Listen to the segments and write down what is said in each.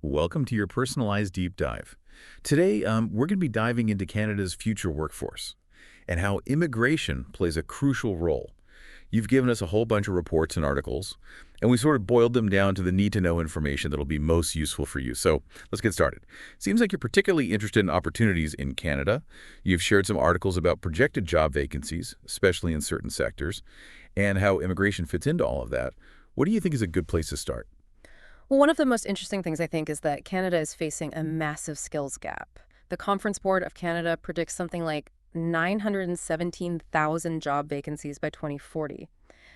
Welcome to your personalized deep dive. Today, we're going to be diving into Canada's future workforce and how immigration plays a crucial role. You've given us a whole bunch of reports and articles, and we sort of boiled them down to the need-to-know information that'll be most useful for you. So let's get started. Seems like you're particularly interested in opportunities in Canada. You've shared some articles about projected job vacancies, especially in certain sectors, and how immigration fits into all of that. What do you think is a good place to start? Well, one of the most interesting things I think is that Canada is facing a massive skills gap. The Conference Board of Canada predicts something like 917,000 job vacancies by 2040.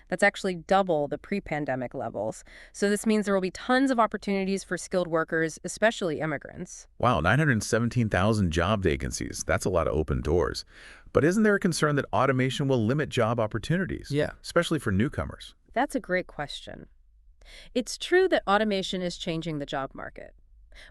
That's actually double the pre-pandemic levels. So this means there will be tons of opportunities for skilled workers, especially immigrants. Wow, 917,000 job vacancies. That's a lot of open doors. But isn't there a concern that automation will limit job opportunities, Yeah. especially for newcomers? That's a great question. It's true that automation is changing the job market,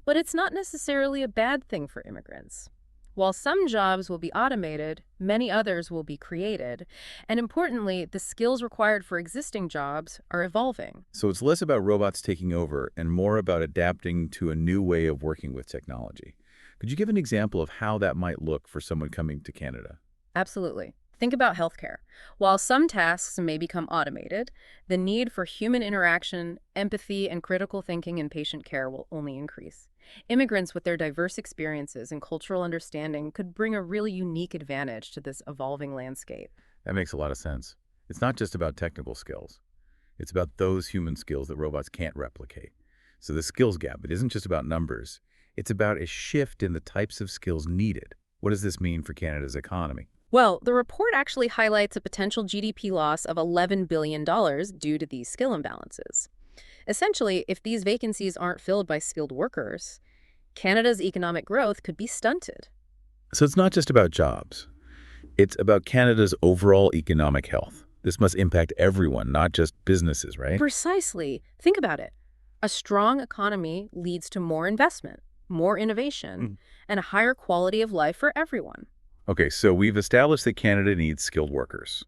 but it's not necessarily a bad thing for immigrants. While some jobs will be automated, many others will be created. And importantly, the skills required for existing jobs are evolving. So it's less about robots taking over and more about adapting to a new way of working with technology. Could you give an example of how that might look for someone coming to Canada? Absolutely. Think about healthcare. While some tasks may become automated, the need for human interaction, empathy, and critical thinking in patient care will only increase. Immigrants with their diverse experiences and cultural understanding could bring a really unique advantage to this evolving landscape. That makes a lot of sense. It's not just about technical skills. It's about those human skills that robots can't replicate. So the skills gap, it isn't just about numbers. It's about a shift in the types of skills needed. What does this mean for Canada's economy? Well, the report actually highlights a potential GDP loss of $11 billion due to these skill imbalances. Essentially, if these vacancies aren't filled by skilled workers, Canada's economic growth could be stunted. So it's not just about jobs. It's about Canada's overall economic health. This must impact everyone, not just businesses, right? Precisely. Think about it. A strong economy leads to more investment, more innovation, and a higher quality of life for everyone. Okay, so we've established that Canada needs skilled workers,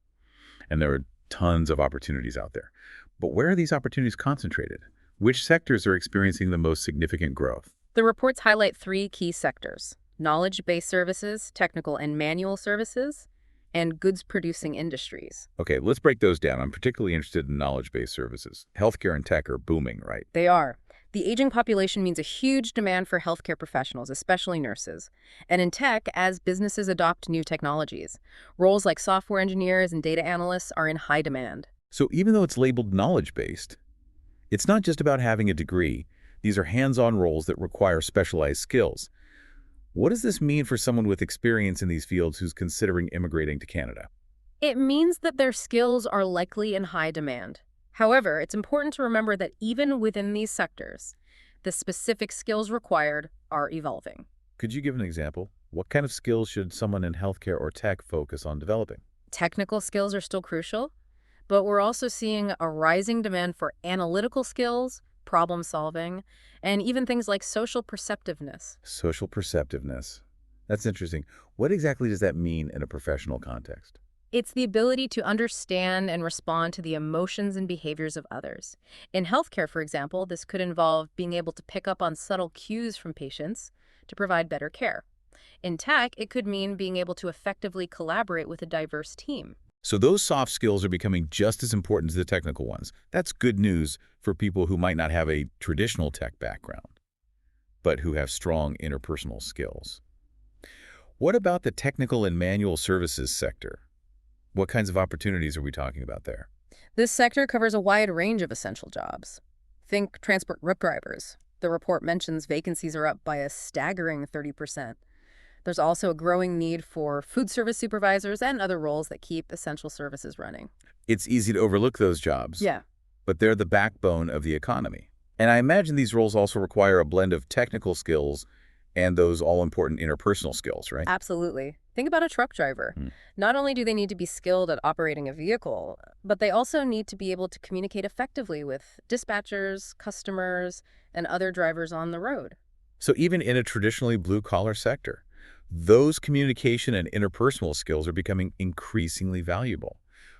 and there are tons of opportunities out there. But where are these opportunities concentrated? Which sectors are experiencing the most significant growth? The reports highlight three key sectors: knowledge-based services, technical and manual services, and goods-producing industries. Okay, let's break those down. I'm particularly interested in knowledge-based services. Healthcare and tech are booming, right? They are. The aging population means a huge demand for healthcare professionals, especially nurses. And in tech, as businesses adopt new technologies, roles like software engineers and data analysts are in high demand. So even though it's labeled knowledge-based, it's not just about having a degree. These are hands-on roles that require specialized skills. What does this mean for someone with experience in these fields who's considering immigrating to Canada? It means that their skills are likely in high demand. However, it's important to remember that even within these sectors, the specific skills required are evolving. Could you give an example? What kind of skills should someone in healthcare or tech focus on developing? Technical skills are still crucial, but we're also seeing a rising demand for analytical skills, problem solving, and even things like social perceptiveness. Social perceptiveness. That's interesting. What exactly does that mean in a professional context? It's the ability to understand and respond to the emotions and behaviors of others. In healthcare, for example, this could involve being able to pick up on subtle cues from patients to provide better care. In tech, it could mean being able to effectively collaborate with a diverse team. So those soft skills are becoming just as important as the technical ones. That's good news for people who might not have a traditional tech background, but who have strong interpersonal skills. What about the technical and manual services sector? What kinds of opportunities are we talking about there? This sector covers a wide range of essential jobs. Think transport truck drivers. The report mentions vacancies are up by a staggering 30%. There's also a growing need for food service supervisors and other roles that keep essential services running. It's easy to overlook those jobs, Yeah. but they're the backbone of the economy. And I imagine these roles also require a blend of technical skills and those all-important interpersonal skills, right? Absolutely. Think about a truck driver. Not only do they need to be skilled at operating a vehicle, but they also need to be able to communicate effectively with dispatchers, customers, and other drivers on the road. So even in a traditionally blue-collar sector, those communication and interpersonal skills are becoming increasingly valuable.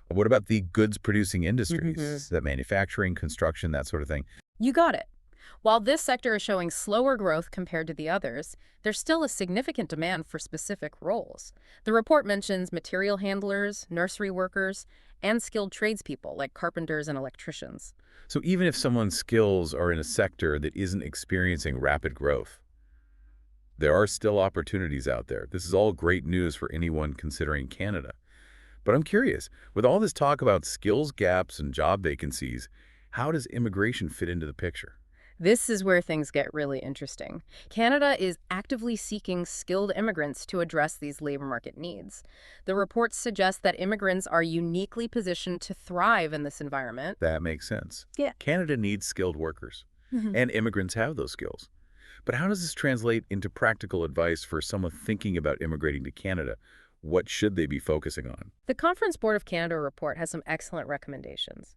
What about the goods-producing industries, that manufacturing, construction, that sort of thing? You got it. While this sector is showing slower growth compared to the others, there's still a significant demand for specific roles. The report mentions material handlers, nursery workers, and skilled tradespeople like carpenters and electricians. So even if someone's skills are in a sector that isn't experiencing rapid growth, there are still opportunities out there. This is all great news for anyone considering Canada. But I'm curious, with all this talk about skills gaps and job vacancies, how does immigration fit into the picture? This is where things get really interesting. Canada is actively seeking skilled immigrants to address these labor market needs. The reports suggest that immigrants are uniquely positioned to thrive in this environment. That makes sense. Yeah. Canada needs skilled workers, Mhm. and immigrants have those skills. But how does this translate into practical advice for someone thinking about immigrating to Canada? What should they be focusing on? The Conference Board of Canada report has some excellent recommendations.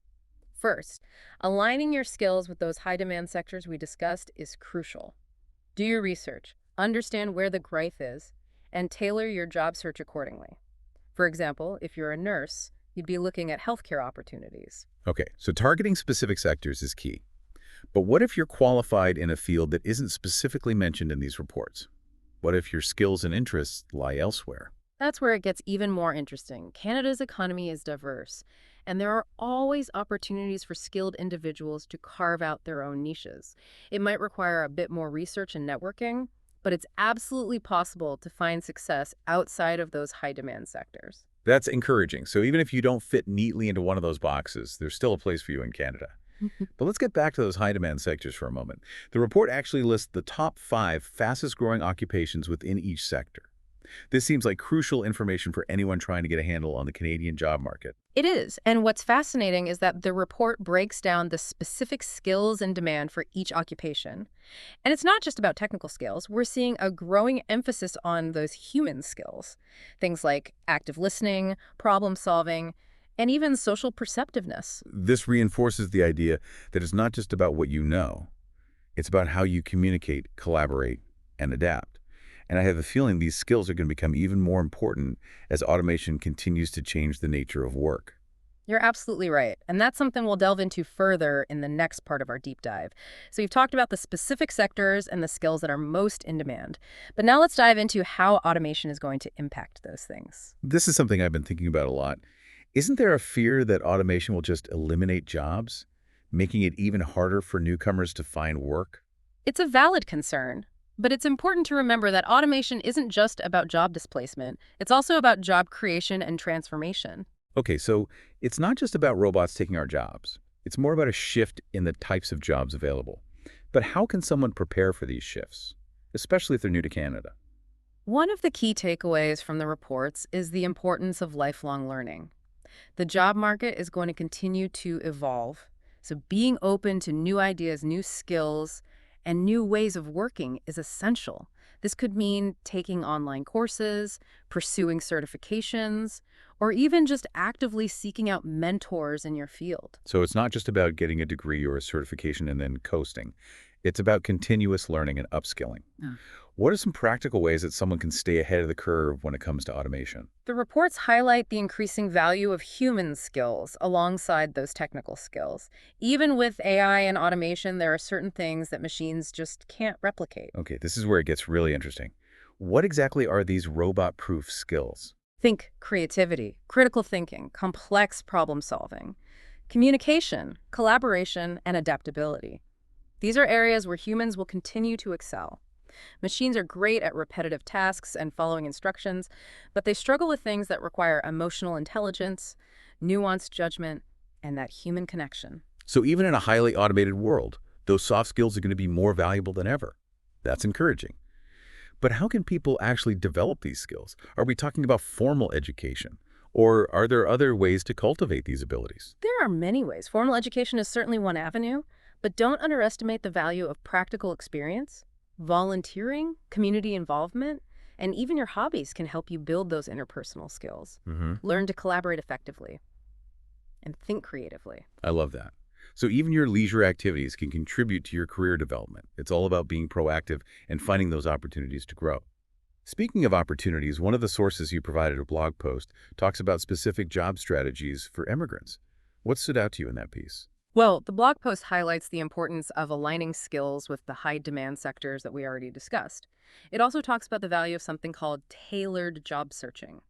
First, aligning your skills with those high-demand sectors we discussed is crucial. Do your research, understand where the growth is, and tailor your job search accordingly. For example, if you're a nurse, you'd be looking at healthcare opportunities. Okay, so targeting specific sectors is key. But what if you're qualified in a field that isn't specifically mentioned in these reports? What if your skills and interests lie elsewhere? That's where it gets even more interesting. Canada's economy is diverse, and there are always opportunities for skilled individuals to carve out their own niches. It might require a bit more research and networking, but it's absolutely possible to find success outside of those high-demand sectors. That's encouraging. So even if you don't fit neatly into one of those boxes, there's still a place for you in Canada. But let's get back to those high-demand sectors for a moment. The report actually lists the top 5 fastest-growing occupations within each sector. This seems like crucial information for anyone trying to get a handle on the Canadian job market. It is, and what's fascinating is that the report breaks down the specific skills and demand for each occupation. And it's not just about technical skills. We're seeing a growing emphasis on those human skills. Things like active listening, problem solving, and even social perceptiveness. This reinforces the idea that it's not just about what you know. It's about how you communicate, collaborate, and adapt. And I have a feeling these skills are going to become even more important as automation continues to change the nature of work. You're absolutely right. And that's something we'll delve into further in the next part of our deep dive. So we've talked about the specific sectors and the skills that are most in demand. But now let's dive into how automation is going to impact those things. This is something I've been thinking about a lot. Isn't there a fear that automation will just eliminate jobs, making it even harder for newcomers to find work? It's a valid concern, but it's important to remember that automation isn't just about job displacement. It's also about job creation and transformation. Okay, so it's not just about robots taking our jobs. It's more about a shift in the types of jobs available. But how can someone prepare for these shifts, especially if they're new to Canada? One of the key takeaways from the reports is the importance of lifelong learning. The job market is going to continue to evolve, so being open to new ideas, new skills, and new ways of working is essential. This could mean taking online courses, pursuing certifications, or even just actively seeking out mentors in your field. So it's not just about getting a degree or a certification and then coasting. It's about continuous learning and upskilling. Yeah. What are some practical ways that someone can stay ahead of the curve when it comes to automation? The reports highlight the increasing value of human skills alongside those technical skills. Even with AI and automation, there are certain things that machines just can't replicate. Okay, this is where it gets really interesting. What exactly are these robot-proof skills? Think creativity, critical thinking, complex problem solving, communication, collaboration, and adaptability. These are areas where humans will continue to excel. Machines are great at repetitive tasks and following instructions, but they struggle with things that require emotional intelligence, nuanced judgment, and that human connection. So even in a highly automated world, those soft skills are going to be more valuable than ever. That's encouraging. But how can people actually develop these skills? Are we talking about formal education? Or are there other ways to cultivate these abilities? There are many ways. Formal education is certainly one avenue, but don't underestimate the value of practical experience. Volunteering, community involvement, and even your hobbies can help you build those interpersonal skills. Learn to collaborate effectively and think creatively. I love that. So even your leisure activities can contribute to your career development. It's all about being proactive and finding those opportunities to grow. Speaking of opportunities, one of the sources you provided a blog post talks about specific job strategies for immigrants. What stood out to you in that piece? Well, the blog post highlights the importance of aligning skills with the high demand sectors that we already discussed. It also talks about the value of something called tailored job searching,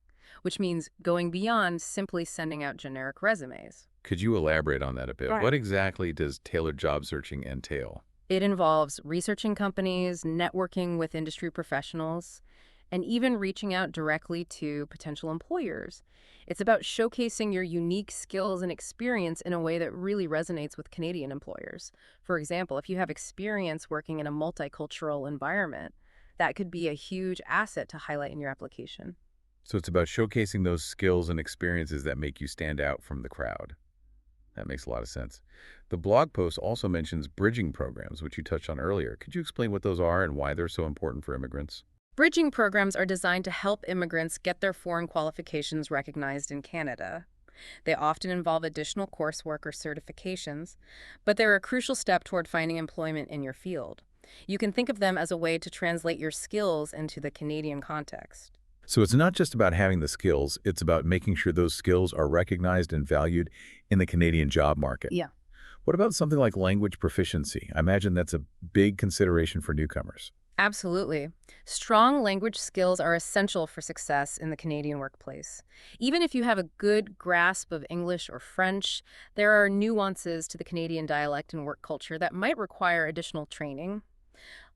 which means going beyond simply sending out generic resumes. Could you elaborate on that a bit? Right. What exactly does tailored job searching entail? It involves researching companies, networking with industry professionals, and even reaching out directly to potential employers. It's about showcasing your unique skills and experience in a way that really resonates with Canadian employers. For example, if you have experience working in a multicultural environment, that could be a huge asset to highlight in your application. So it's about showcasing those skills and experiences that make you stand out from the crowd. That makes a lot of sense. The blog post also mentions bridging programs, which you touched on earlier. Could you explain what those are and why they're so important for immigrants? Bridging programs are designed to help immigrants get their foreign qualifications recognized in Canada. They often involve additional coursework or certifications, but they're a crucial step toward finding employment in your field. You can think of them as a way to translate your skills into the Canadian context. So it's not just about having the skills, it's about making sure those skills are recognized and valued in the Canadian job market. Yeah. What about something like language proficiency? I imagine that's a big consideration for newcomers. Absolutely. Strong language skills are essential for success in the Canadian workplace. Even if you have a good grasp of English or French, there are nuances to the Canadian dialect and work culture that might require additional training.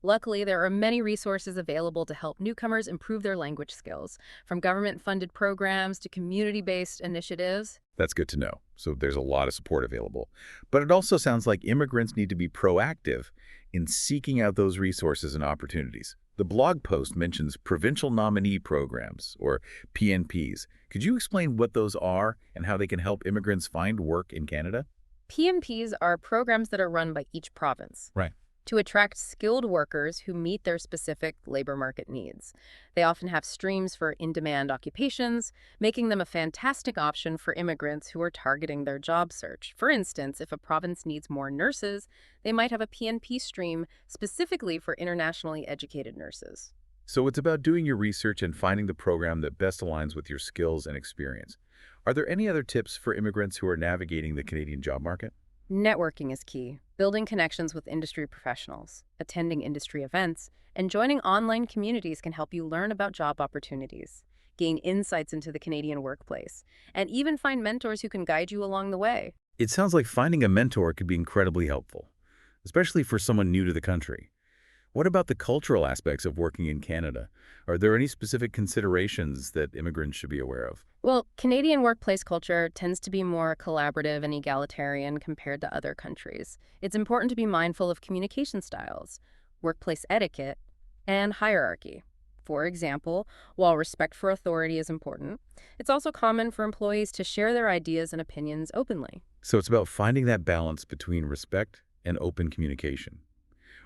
Luckily, there are many resources available to help newcomers improve their language skills, from government-funded programs to community-based initiatives. That's good to know. So there's a lot of support available. But it also sounds like immigrants need to be proactive in seeking out those resources and opportunities. The blog post mentions provincial nominee programs, or PNPs. Could you explain what those are and how they can help immigrants find work in Canada? PMPs are programs that are run by each province Right. to attract skilled workers who meet their specific labor market needs. They often have streams for in-demand occupations, making them a fantastic option for immigrants who are targeting their job search. For instance, if a province needs more nurses, they might have a PNP stream specifically for internationally educated nurses. So it's about doing your research and finding the program that best aligns with your skills and experience. Are there any other tips for immigrants who are navigating the Canadian job market? Networking is key. Building connections with industry professionals, attending industry events, and joining online communities can help you learn about job opportunities, gain insights into the Canadian workplace, and even find mentors who can guide you along the way. It sounds like finding a mentor could be incredibly helpful, especially for someone new to the country. What about the cultural aspects of working in Canada? Are there any specific considerations that immigrants should be aware of? Well, Canadian workplace culture tends to be more collaborative and egalitarian compared to other countries. It's important to be mindful of communication styles, workplace etiquette, and hierarchy. For example, while respect for authority is important, it's also common for employees to share their ideas and opinions openly. So it's about finding that balance between respect and open communication.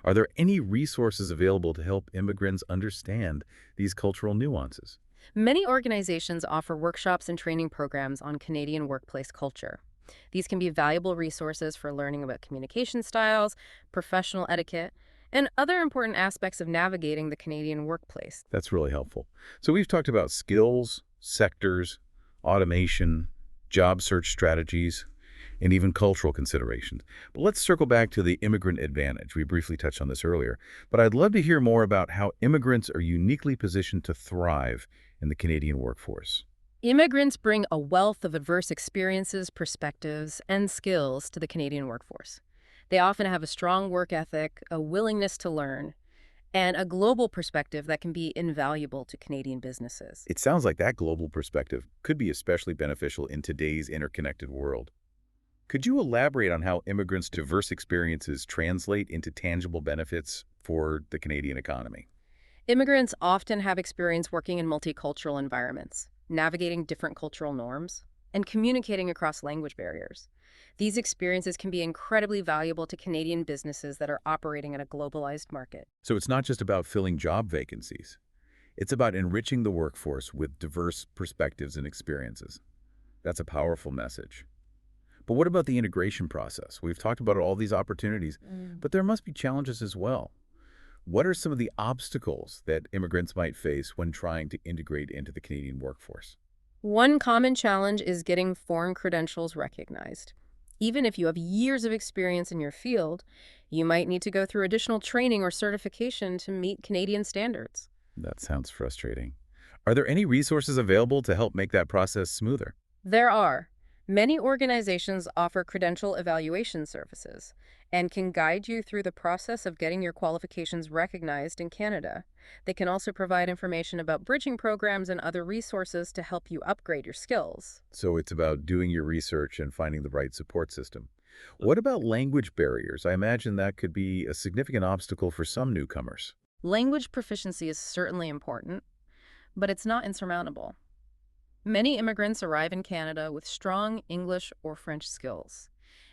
Are there any resources available to help immigrants understand these cultural nuances? Many organizations offer workshops and training programs on Canadian workplace culture. These can be valuable resources for learning about communication styles, professional etiquette, and other important aspects of navigating the Canadian workplace. That's really helpful. So we've talked about skills, sectors, automation, job search strategies, and even cultural considerations. But let's circle back to the immigrant advantage. We briefly touched on this earlier, but I'd love to hear more about how immigrants are uniquely positioned to thrive in the Canadian workforce. Immigrants bring a wealth of diverse experiences, perspectives, and skills to the Canadian workforce. They often have a strong work ethic, a willingness to learn, and a global perspective that can be invaluable to Canadian businesses. It sounds like that global perspective could be especially beneficial in today's interconnected world. Could you elaborate on how immigrants' diverse experiences translate into tangible benefits for the Canadian economy? Immigrants often have experience working in multicultural environments, navigating different cultural norms, and communicating across language barriers. These experiences can be incredibly valuable to Canadian businesses that are operating in a globalized market. So it's not just about filling job vacancies. It's about enriching the workforce with diverse perspectives and experiences. That's a powerful message. But what about the integration process? We've talked about all these opportunities, but there must be challenges as well. What are some of the obstacles that immigrants might face when trying to integrate into the Canadian workforce? One common challenge is getting foreign credentials recognized. Even if you have years of experience in your field, you might need to go through additional training or certification to meet Canadian standards. That sounds frustrating. Are there any resources available to help make that process smoother? There are. Many organizations offer credential evaluation services and can guide you through the process of getting your qualifications recognized in Canada. They can also provide information about bridging programs and other resources to help you upgrade your skills. So it's about doing your research and finding the right support system. What about language barriers? I imagine that could be a significant obstacle for some newcomers. Language proficiency is certainly important, but it's not insurmountable. Many immigrants arrive in Canada with strong English or French skills,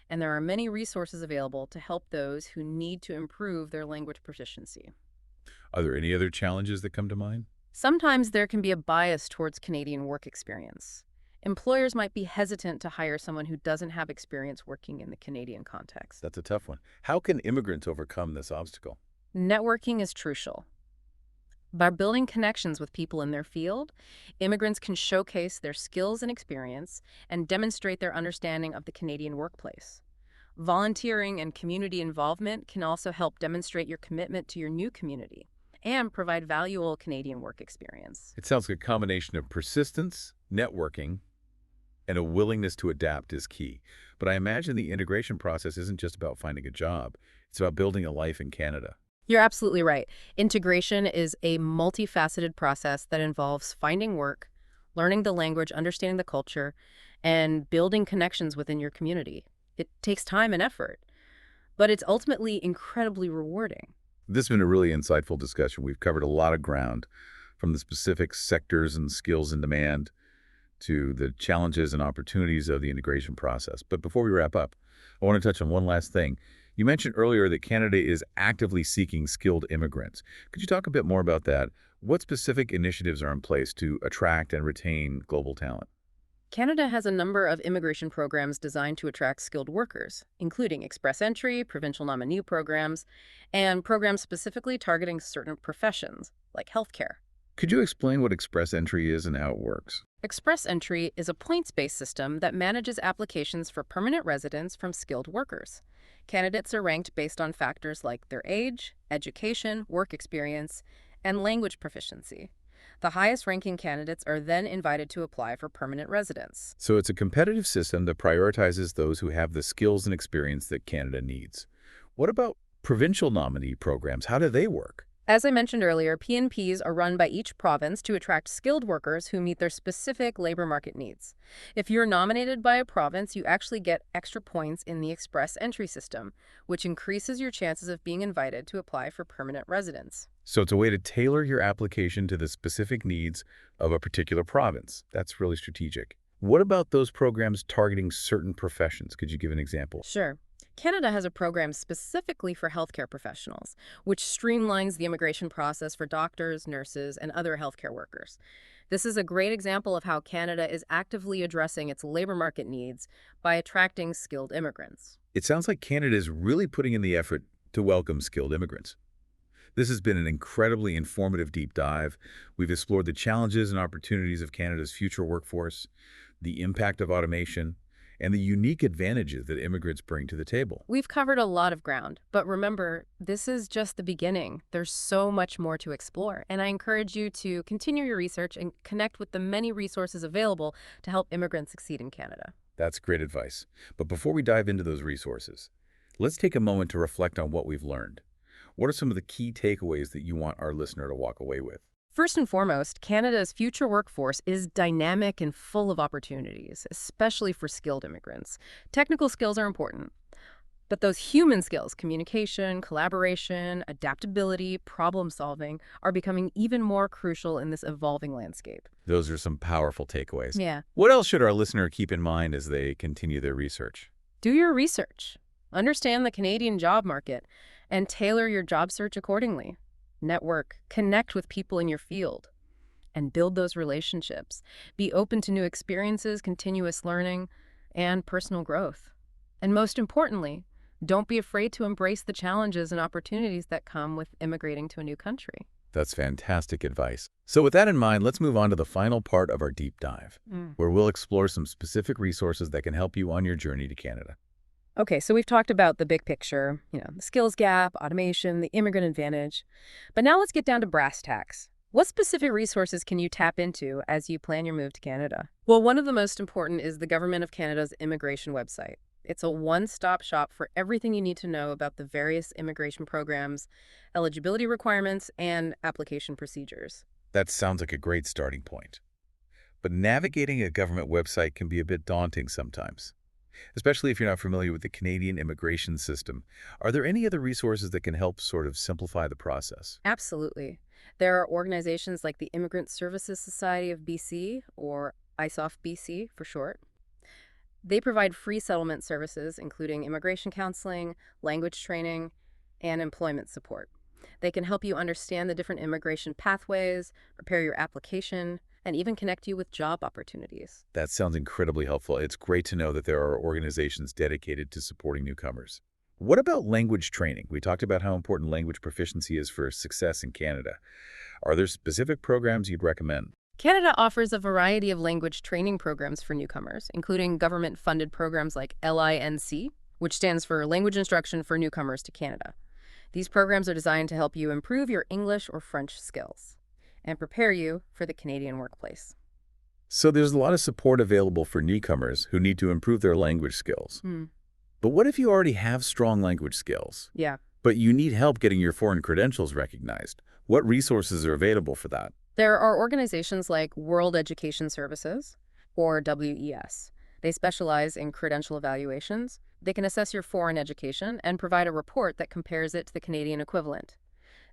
and there are many resources available to help those who need to improve their language proficiency. Are there any other challenges that come to mind? Sometimes there can be a bias towards Canadian work experience. Employers might be hesitant to hire someone who doesn't have experience working in the Canadian context. That's a tough one. How can immigrants overcome this obstacle? Networking is crucial. By building connections with people in their field, immigrants can showcase their skills and experience and demonstrate their understanding of the Canadian workplace. Volunteering and community involvement can also help demonstrate your commitment to your new community and provide valuable Canadian work experience. It sounds like a combination of persistence, networking, and a willingness to adapt is key. But I imagine the integration process isn't just about finding a job. It's about building a life in Canada. You're absolutely right. Integration is a multifaceted process that involves finding work, learning the language, understanding the culture, and building connections within your community. It takes time and effort, but it's ultimately incredibly rewarding. This has been a really insightful discussion. We've covered a lot of ground, from the specific sectors and skills in demand to the challenges and opportunities of the integration process. But before we wrap up, I want to touch on one last thing. You mentioned earlier that Canada is actively seeking skilled immigrants. Could you talk a bit more about that? What specific initiatives are in place to attract and retain global talent? Canada has a number of immigration programs designed to attract skilled workers, including express entry, provincial nominee programs, and programs specifically targeting certain professions, like healthcare. Could you explain what express entry is and how it works? Express entry is a points-based system that manages applications for permanent residence from skilled workers. Candidates are ranked based on factors like their age, education, work experience, and language proficiency. The highest-ranking candidates are then invited to apply for permanent residence. So it's a competitive system that prioritizes those who have the skills and experience that Canada needs. What about provincial nominee programs? How do they work? As I mentioned earlier, PNPs are run by each province to attract skilled workers who meet their specific labor market needs. If you're nominated by a province, you actually get extra points in the express entry system, which increases your chances of being invited to apply for permanent residence. So it's a way to tailor your application to the specific needs of a particular province. That's really strategic. What about those programs targeting certain professions? Could you give an example? Sure. Canada has a program specifically for healthcare professionals, which streamlines the immigration process for doctors, nurses, and other healthcare workers. This is a great example of how Canada is actively addressing its labor market needs by attracting skilled immigrants. It sounds like Canada is really putting in the effort to welcome skilled immigrants. This has been an incredibly informative deep dive. We've explored the challenges and opportunities of Canada's future workforce, the impact of automation, and the unique advantages that immigrants bring to the table. We've covered a lot of ground, but remember, this is just the beginning. There's so much more to explore, and I encourage you to continue your research and connect with the many resources available to help immigrants succeed in Canada. That's great advice. But before we dive into those resources, let's take a moment to reflect on what we've learned. What are some of the key takeaways that you want our listener to walk away with? First and foremost, Canada's future workforce is dynamic and full of opportunities, especially for skilled immigrants. Technical skills are important, but those human skills, communication, collaboration, adaptability, problem solving, are becoming even more crucial in this evolving landscape. Those are some powerful takeaways. Yeah. What else should our listener keep in mind as they continue their research? Do your research. Understand the Canadian job market and tailor your job search accordingly. Network, connect with people in your field, and build those relationships. Be open to new experiences, continuous learning, and personal growth. And most importantly, don't be afraid to embrace the challenges and opportunities that come with immigrating to a new country. That's fantastic advice. So with that in mind, let's move on to the final part of our deep dive, where we'll explore some specific resources that can help you on your journey to Canada. Okay, so we've talked about the big picture, the skills gap, automation, the immigrant advantage. But now let's get down to brass tacks. What specific resources can you tap into as you plan your move to Canada? Well, one of the most important is the Government of Canada's immigration website. It's a one-stop shop for everything you need to know about the various immigration programs, eligibility requirements, and application procedures. That sounds like a great starting point. But navigating a government website can be a bit daunting sometimes, especially if you're not familiar with the Canadian immigration system. Are there any other resources that can help sort of simplify the process? Absolutely. There are organizations like the Immigrant Services Society of BC, or ISOF BC for short. They provide free settlement services, including immigration counseling, language training, and employment support. They can help you understand the different immigration pathways, prepare your application, and even connect you with job opportunities. That sounds incredibly helpful. It's great to know that there are organizations dedicated to supporting newcomers. What about language training? We talked about how important language proficiency is for success in Canada. Are there specific programs you'd recommend? Canada offers a variety of language training programs for newcomers, including government-funded programs like LINC, which stands for Language Instruction for Newcomers to Canada. These programs are designed to help you improve your English or French skills and prepare you for the Canadian workplace. So there's a lot of support available for newcomers who need to improve their language skills. Hmm. But what if you already have strong language skills, Yeah. but you need help getting your foreign credentials recognized? What resources are available for that? There are organizations like World Education Services, or WES. They specialize in credential evaluations. They can assess your foreign education and provide a report that compares it to the Canadian equivalent.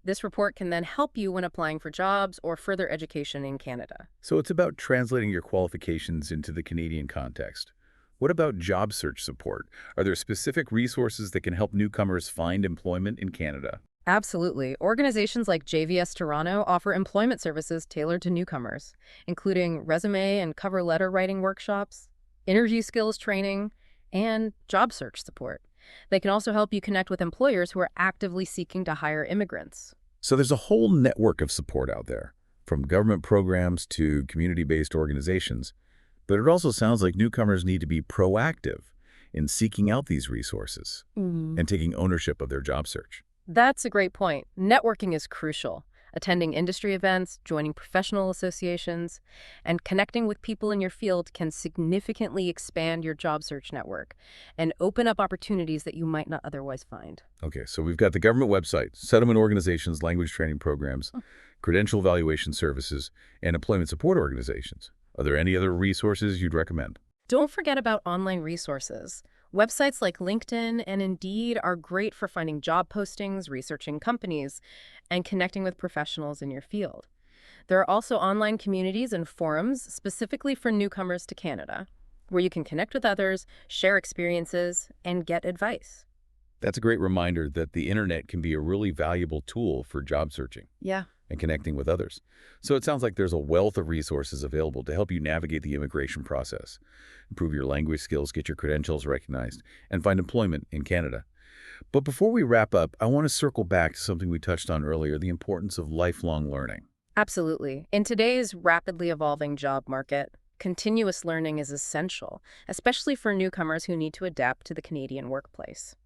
This report can then help you when applying for jobs or further education in Canada. So it's about translating your qualifications into the Canadian context. What about job search support? Are there specific resources that can help newcomers find employment in Canada? Absolutely. Organizations like JVS Toronto offer employment services tailored to newcomers, including resume and cover letter writing workshops, interview skills training, and job search support. They can also help you connect with employers who are actively seeking to hire immigrants. So there's a whole network of support out there, from government programs to community-based organizations. But it also sounds like newcomers need to be proactive in seeking out these resources and taking ownership of their job search. That's a great point. Networking is crucial. Attending industry events, joining professional associations, and connecting with people in your field can significantly expand your job search network and open up opportunities that you might not otherwise find. Okay, so we've got the government website, settlement organizations, language training programs, credential evaluation services, and employment support organizations. Are there any other resources you'd recommend? Don't forget about online resources. Websites like LinkedIn and Indeed are great for finding job postings, researching companies, and connecting with professionals in your field. There are also online communities and forums specifically for newcomers to Canada, where you can connect with others, share experiences, and get advice. That's a great reminder that the internet can be a really valuable tool for job searching Yeah. and connecting with others. So it sounds like there's a wealth of resources available to help you navigate the immigration process, improve your language skills, get your credentials recognized, and find employment in Canada. But before we wrap up, I want to circle back to something we touched on earlier, the importance of lifelong learning. Absolutely. In today's rapidly evolving job market, continuous learning is essential, especially for newcomers who need to adapt to the Canadian workplace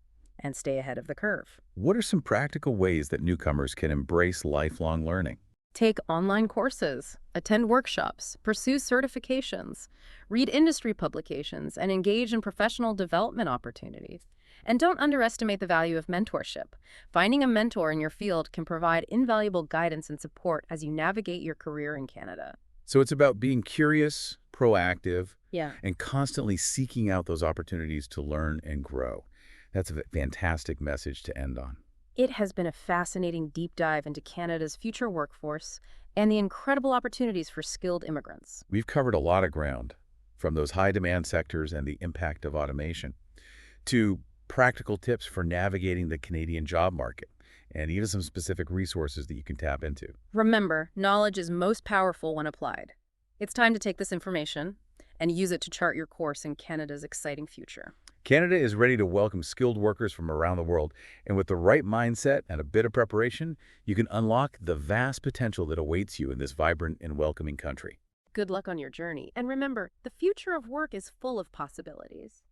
and stay ahead of the curve. What are some practical ways that newcomers can embrace lifelong learning? Take online courses, attend workshops, pursue certifications, read industry publications, and engage in professional development opportunities. And don't underestimate the value of mentorship. Finding a mentor in your field can provide invaluable guidance and support as you navigate your career in Canada. So it's about being curious, proactive, Yeah. and constantly seeking out those opportunities to learn and grow. That's a fantastic message to end on. It has been a fascinating deep dive into Canada's future workforce and the incredible opportunities for skilled immigrants. We've covered a lot of ground, from those high-demand sectors and the impact of automation, to practical tips for navigating the Canadian job market, and even some specific resources that you can tap into. Remember, knowledge is most powerful when applied. It's time to take this information and use it to chart your course in Canada's exciting future. Canada is ready to welcome skilled workers from around the world, and with the right mindset and a bit of preparation, you can unlock the vast potential that awaits you in this vibrant and welcoming country. Good luck on your journey, and remember, the future of work is full of possibilities.